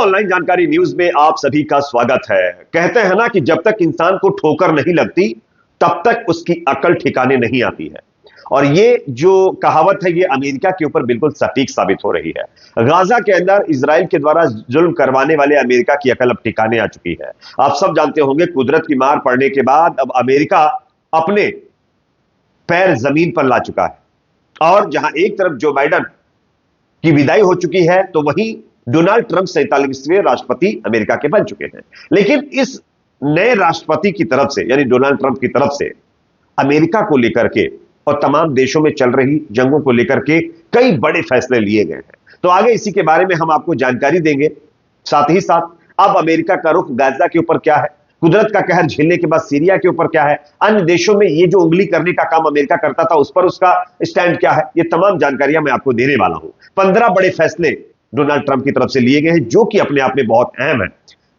Online जानकारी news में आप सभी का स्वागत है। कहते हैं ना कि जब तक इंसान को ठोकर नहीं लगती तब तक उसकी अकल ठिकाने नहीं आती है। और ये जो कहावत है ये अमेरिका के ऊपर बिल्कुल सटीक साबित हो रही है। गाजा के अंदर इजराइल के द्वारा जुल्म करवाने वाले अमेरिका की अकल अब ठिकाने आ चुकी है। आप सब जानते होंगे कुदरत की मार पड़ने के बाद अब अमेरिका अपने पैर जमीन पर ला चुका है। और जहां एक तरफ जो बाइडन की विदाई हो चुकी है तो वहीं डोनाल्ड ट्रंप 47वें राष्ट्रपति अमेरिका के बन चुके हैं। लेकिन इस नए राष्ट्रपति की तरफ से यानी डोनाल्ड ट्रंप की तरफ से अमेरिका को लेकर के और तमाम देशों में चल रही जंगों को लेकर के कई बड़े फैसले लिए गए हैं। तो आगे इसी के बारे में हम आपको जानकारी देंगे। साथ ही साथ अब अमेरिका का रुख गाजा के ऊपर क्या है, कुदरत का कहर झेलने के बाद सीरिया के ऊपर क्या है, अन्य देशों में ये जो उंगली करने का काम अमेरिका करता था उस पर उसका स्टैंड क्या है, ये तमाम जानकारियां मैं आपको देने वाला हूं। 15 बड़े फैसले डोनाल्ड ट्रंप की तरफ से लिए गए हैं जो कि अपने आप में बहुत अहम है।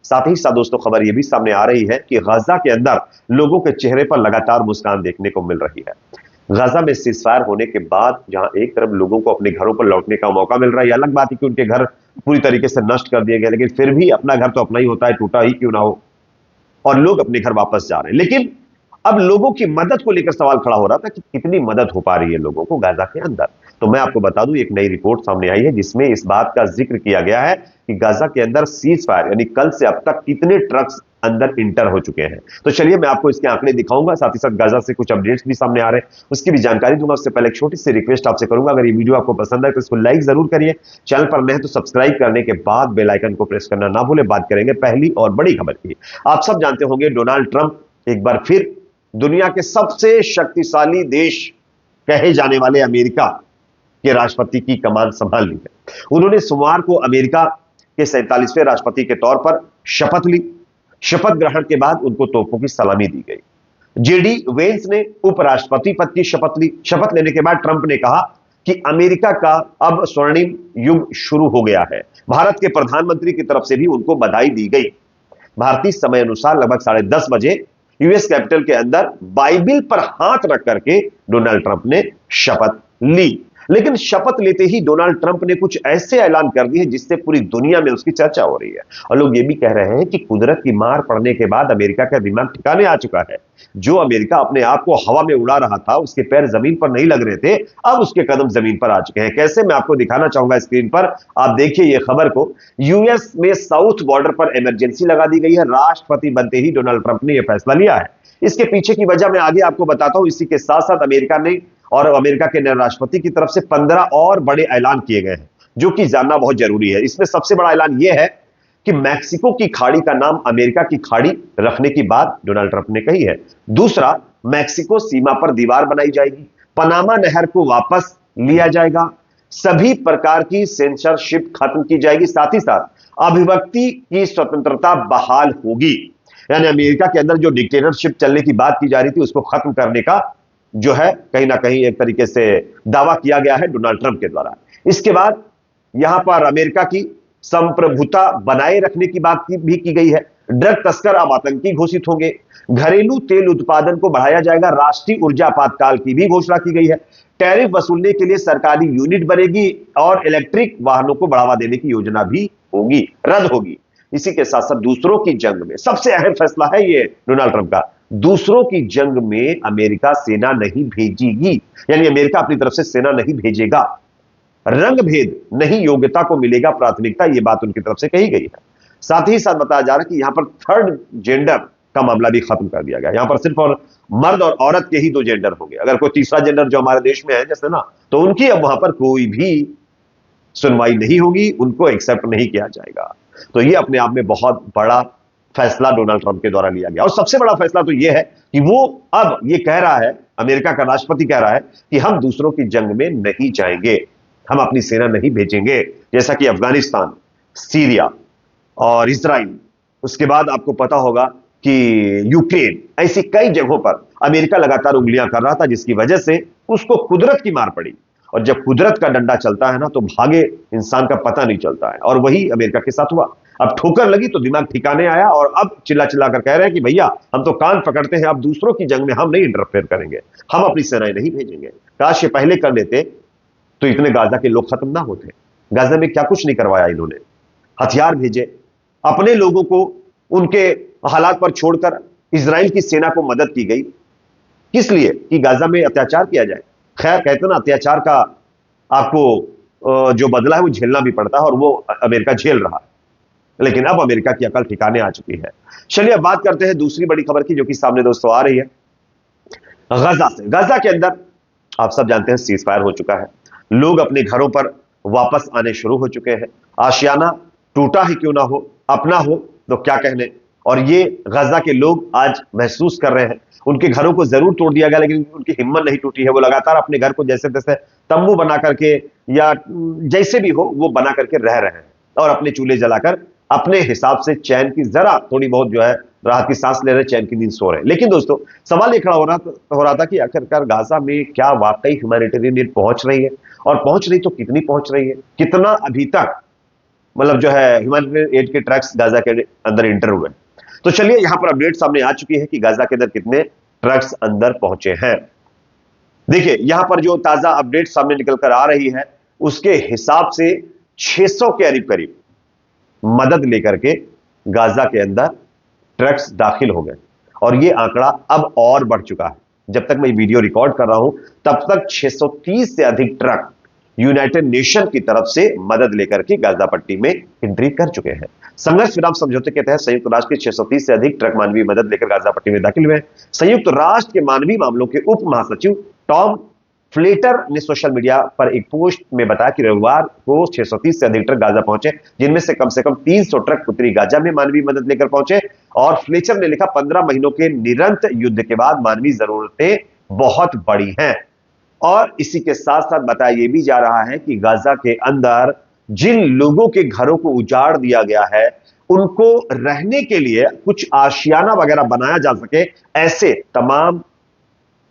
साथ ही साथ दोस्तों खबर यह भी सामने आ रही है कि गाजा के अंदर लोगों के चेहरे पर लगातार मुस्कान देखने को मिल रही है। गाजा में सीजफायर होने के बाद जहां एक तरफ लोगों को अपने घरों पर लौटने का मौका मिल रहा है, अलग बात है कि उनके घर पूरी तरीके से नष्ट कर दिए गए, लेकिन फिर भी अपना घर तो अपना ही होता है, टूटा ही क्यों ना हो, और लोग अपने घर वापस जा रहे हैं। लेकिन अब लोगों की मदद को लेकर सवाल खड़ा हो रहा था कि कितनी मदद हो पा रही है लोगों को गाजा के अंदर। तो मैं आपको बता दूं एक नई रिपोर्ट सामने आई है जिसमें इस बात का जिक्र किया गया है कि गाजा के अंदर सीज फायर यानी कल से अब तक कितने ट्रक्स अंदर इंटर हो चुके हैं। तो चलिए मैं आपको इसके आंकड़े दिखाऊंगा, साथ ही साथ गाजा से कुछ अपडेट्स भी सामने आ रहे हैं उसकी भी जानकारी दूंगा। उससे पहले एक छोटी सी रिक्वेस्ट आपसे करूंगा, अगर ये वीडियो आपको पसंद है तो इसको लाइक जरूर करिए, चैनल पर नए हैं तो सब्सक्राइब करने के बाद बेल आइकन को प्रेस करना ना भूलें। बात करेंगे पहली और बड़ी खबर की। आप सब जानते होंगे डोनाल्ड ट्रंप एक बार फिर दुनिया के सबसे शक्तिशाली देश कहे जाने वाले अमेरिका के राष्ट्रपति की कमान संभाल ली है। उन्होंने सोमवार को अमेरिका के 47वें राष्ट्रपति के तौर पर शपथ ली। शपथ ग्रहण के बाद उनको तोपों की सलामी दी गई। जेडी वेंस ने उपराष्ट्रपति पद की शपथ ली। शपथ लेने के बाद ट्रंप ने कहा कि अमेरिका का अब स्वर्णिम युग शुरू हो गया है। भारत के प्रधानमंत्री की तरफ से भी उनको बधाई दी गई। भारतीय समय अनुसार लगभग 10:30 बजे यूएस कैपिटल के अंदर बाइबिल पर हाथ रख करके डोनाल्ड ट्रंप ने शपथ ली। लेकिन शपथ लेते ही डोनाल्ड ट्रंप ने कुछ ऐसे ऐलान कर दिए जिससे पूरी दुनिया में उसकी चर्चा हो रही है। और लोग ये भी कह रहे हैं कि कुदरत की मार पड़ने के बाद अमेरिका का दिमाग ठिकाने आ चुका है। जो अमेरिका अपने आप को हवा में उड़ा रहा था, उसके पैर जमीन पर नहीं लग रहे थे, अब उसके कदम जमीन पर आ चुके हैं। कैसे, मैं आपको दिखाना चाहूंगा स्क्रीन पर। आप देखिए ये खबर को। यूएस में साउथ बॉर्डर पर इमरजेंसी लगा दी गई है। राष्ट्रपति बनते ही डोनाल्ड ट्रंप ने यह फैसला लिया है। इसके पीछे की वजह मैं आगे आपको बताता हूं। इसी के साथ साथ अमेरिका ने और अमेरिका के नए राष्ट्रपति की तरफ से 15 और बड़े ऐलान किए गए हैं जो कि जानना बहुत जरूरी है। इसमें सबसे बड़ा ऐलान यह है कि मैक्सिको की खाड़ी का नाम अमेरिका की खाड़ी रखने की बात डोनाल्ड ट्रंप ने कही है। दूसरा, मैक्सिको सीमा पर दीवार बनाई जाएगी। पनामा नहर को वापस लिया जाएगा। सभी प्रकार की सेंसरशिप खत्म की जाएगी। साथ ही साथ अभिव्यक्ति की स्वतंत्रता बहाल होगी। यानी अमेरिका के अंदर जो डिक्टेटरशिप चलने की बात की जा रही थी उसको खत्म करने का जो है कहीं ना कहीं एक तरीके से दावा किया गया है डोनाल्ड ट्रंप के द्वारा। इसके बाद यहां पर अमेरिका की संप्रभुता बनाए रखने की बात भी की गई है। ड्रग तस्कर अब आतंकी घोषित होंगे। घरेलू तेल उत्पादन को बढ़ाया जाएगा। राष्ट्रीय ऊर्जा आपातकाल की भी घोषणा की गई है। टैरिफ वसूलने के लिए सरकारी यूनिट बनेगी और इलेक्ट्रिक वाहनों को बढ़ावा देने की योजना भी होगी, रद्द होगी। इसी के साथ साथ दूसरों की जंग में सबसे अहम फैसला है ये डोनाल्ड ट्रंप का। दूसरों की जंग में अमेरिका सेना नहीं भेजेगी, यानी अमेरिका अपनी तरफ से सेना नहीं भेजेगा। रंग भेद नहीं, योग्यता को मिलेगा प्राथमिकता, यह बात उनकी तरफ से कही गई है। साथ ही साथ बताया जा रहा है कि यहां पर थर्ड जेंडर का मामला भी खत्म कर दिया गया। यहां पर सिर्फ और मर्द और औरत के ही 2 जेंडर होंगे। अगर कोई तीसरा जेंडर जो हमारे देश में है जैसे ना, तो उनकी अब वहां पर कोई भी सुनवाई नहीं होगी, उनको एक्सेप्ट नहीं किया जाएगा। तो यह अपने आप में बहुत बड़ा फैसला डोनाल्ड ट्रंप के द्वारा लिया गया। और सबसे बड़ा फैसला तो यह है कि वो अब ये कह रहा है, अमेरिका का राष्ट्रपति कह रहा है कि हम दूसरों की जंग में नहीं जाएंगे, हम अपनी सेना नहीं भेजेंगे। जैसा कि अफगानिस्तान, सीरिया और इजराइल, उसके बाद आपको पता होगा कि यूक्रेन, ऐसी कई जगहों पर अमेरिका लगातार उंगलियां कर रहा था जिसकी वजह से उसको कुदरत की मार पड़ी। और जब कुदरत का डंडा चलता है ना तो भागे इंसान का पता नहीं चलता है, और वही अमेरिका के साथ हुआ। अब ठोकर लगी तो दिमाग ठिकाने आया और अब चिल्ला चिल्ला कर कह रहे हैं कि भैया हम तो कान पकड़ते हैं, अब दूसरों की जंग में हम नहीं इंटरफेयर करेंगे, हम अपनी सेनाएं नहीं भेजेंगे। काश ये पहले कर लेते तो इतने गाजा के लोग खत्म ना होते। गाजा में क्या कुछ नहीं करवाया इन्होंने। हथियार भेजे, अपने लोगों को उनके हालात पर छोड़कर इजराइल की सेना को मदद की गई। किस लिए? कि गाजा में अत्याचार किया जाए। खैर, कहते ना, अत्याचार का आपको जो बदला है वो झेलना भी पड़ता है, और वो अमेरिका झेल रहा है। लेकिन अब अमेरिका की अकल ठिकाने आ चुकी है। चलिए अब बात करते हैं दूसरी बड़ी खबर की, जो कि सामने दोस्तों आ रही है गजा से। गजा के अंदर आप सब जानते हैं सीज फायर हो चुका है, लोग अपने घरों पर वापस आने शुरू हो चुके हैं। आशियाना टूटा ही क्यों ना हो, अपना हो तो क्या कहने। और ये गजा के लोग आज महसूस कर रहे हैं। उनके घरों को जरूर तोड़ दिया गया, लेकिन उनकी हिम्मत नहीं टूटी है। वो लगातार अपने घर को जैसे तैसे तंबू बना करके या जैसे भी हो वो बना करके रह रहे हैं, और अपने चूल्हे जलाकर अपने हिसाब से चैन की जरा थोड़ी बहुत जो है राहत की सांस ले रहे, चैन की नींद सो रहे। लेकिन दोस्तों सवाल ये खड़ा हो रहा था कि आखिरकार गाजा में क्या वाकई ह्यूमैनिटेरियन एड पहुंच रही है, और पहुंच रही तो कितनी पहुंच रही है, कितना अभी तक मतलब जो है ह्यूमैनिटेरियन एड के ट्रक्स गाजा के अंदर इंटर हुए। तो चलिए यहां पर अपडेट सामने आ चुकी है कि गाजा के अंदर कितने ट्रक्स अंदर पहुंचे हैं। देखिए यहां पर जो ताजा अपडेट सामने निकल कर आ रही है उसके हिसाब से 600 के करीब मदद लेकर के गाजा के अंदर ट्रक्स दाखिल हो गए, और यह आंकड़ा अब और बढ़ चुका है। जब तक मैं वीडियो रिकॉर्ड कर रहा हूं तब तक 630 से अधिक ट्रक यूनाइटेड नेशन की तरफ से मदद लेकर के गाजा पट्टी में एंट्री कर चुके हैं। संघर्ष विराम समझौते के तहत संयुक्त राष्ट्र के 630 से अधिक ट्रक मानवीय मदद लेकर गाजा पट्टी में दाखिल हुए। संयुक्त राष्ट्र के मानवीय मामलों के उप महासचिव टॉम फ्लेटर ने सोशल मीडिया पर एक पोस्ट में बताया कि रविवार को 630 से अधिक ट्रक गाजा पहुंचे, जिनमें से कम 300 ट्रक उत्तरी गाजा में मानवीय मदद लेकर पहुंचे। और फ्लेचर ने लिखा, 15 महीनों के निरंतर युद्ध के बाद मानवीय जरूरतें बहुत बड़ी हैं। और इसी के साथ साथ बताया यह भी जा रहा है कि गाजा के अंदर जिन लोगों के घरों को उजाड़ दिया गया है उनको रहने के लिए कुछ आशियाना वगैरह बनाया जा सके, ऐसे तमाम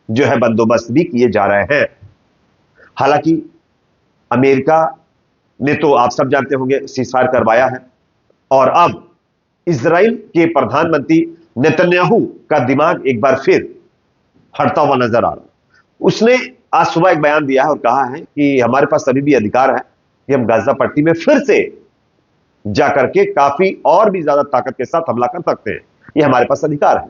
जो है बंदोबस्त भी किए जा रहे हैं। हालांकि अमेरिका ने तो आप सब जानते होंगे सीजफायर करवाया है, और अब इजराइल के प्रधानमंत्री नेतन्याहू का दिमाग एक बार फिर हटता हुआ नजर आ रहा है। उसने आज सुबह एक बयान दिया है और कहा है कि हमारे पास अभी भी अधिकार है कि हम गाजा पट्टी में फिर से जाकर के काफी और भी ज्यादा ताकत के साथ हमला कर सकते हैं, यह हमारे पास अधिकार है।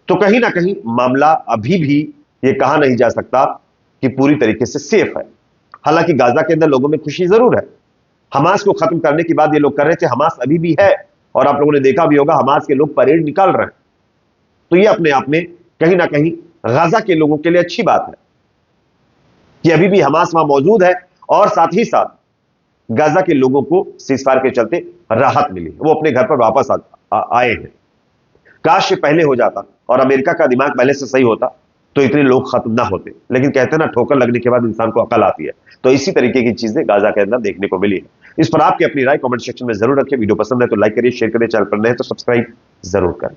तो कहीं ना कहीं मामला अभी भी यह कहा नहीं जा सकता कि पूरी तरीके से सेफ है। हालांकि गाजा के अंदर लोगों में खुशी जरूर है। हमास को खत्म करने की बात ये लोग कर रहे थे, हमास अभी भी है, और आप लोगों ने देखा भी होगा हमास के लोग परेड निकाल रहे हैं। तो यह अपने आप में कहीं ना कहीं गाजा के लोगों के लिए अच्छी बात है कि अभी भी हमास वहां मौजूद है, और साथ ही साथ गाजा के लोगों को सीजफायर के चलते राहत मिली, वो अपने घर पर वापस आए हैं। काश ये पहले हो जाता और अमेरिका का दिमाग पहले से सही होता तो इतने लोग खत्म ना होते। लेकिन कहते हैं ना, ठोकर लगने के बाद इंसान को अकल आती है। तो इसी तरीके की चीजें गाजा के अंदर देखने को मिली है। इस पर आपकी अपनी राय कमेंट सेक्शन में जरूर रखें। वीडियो पसंद है तो लाइक करिए, शेयर करिए, चैनल पर नए हैं तो सब्सक्राइब जरूर करें।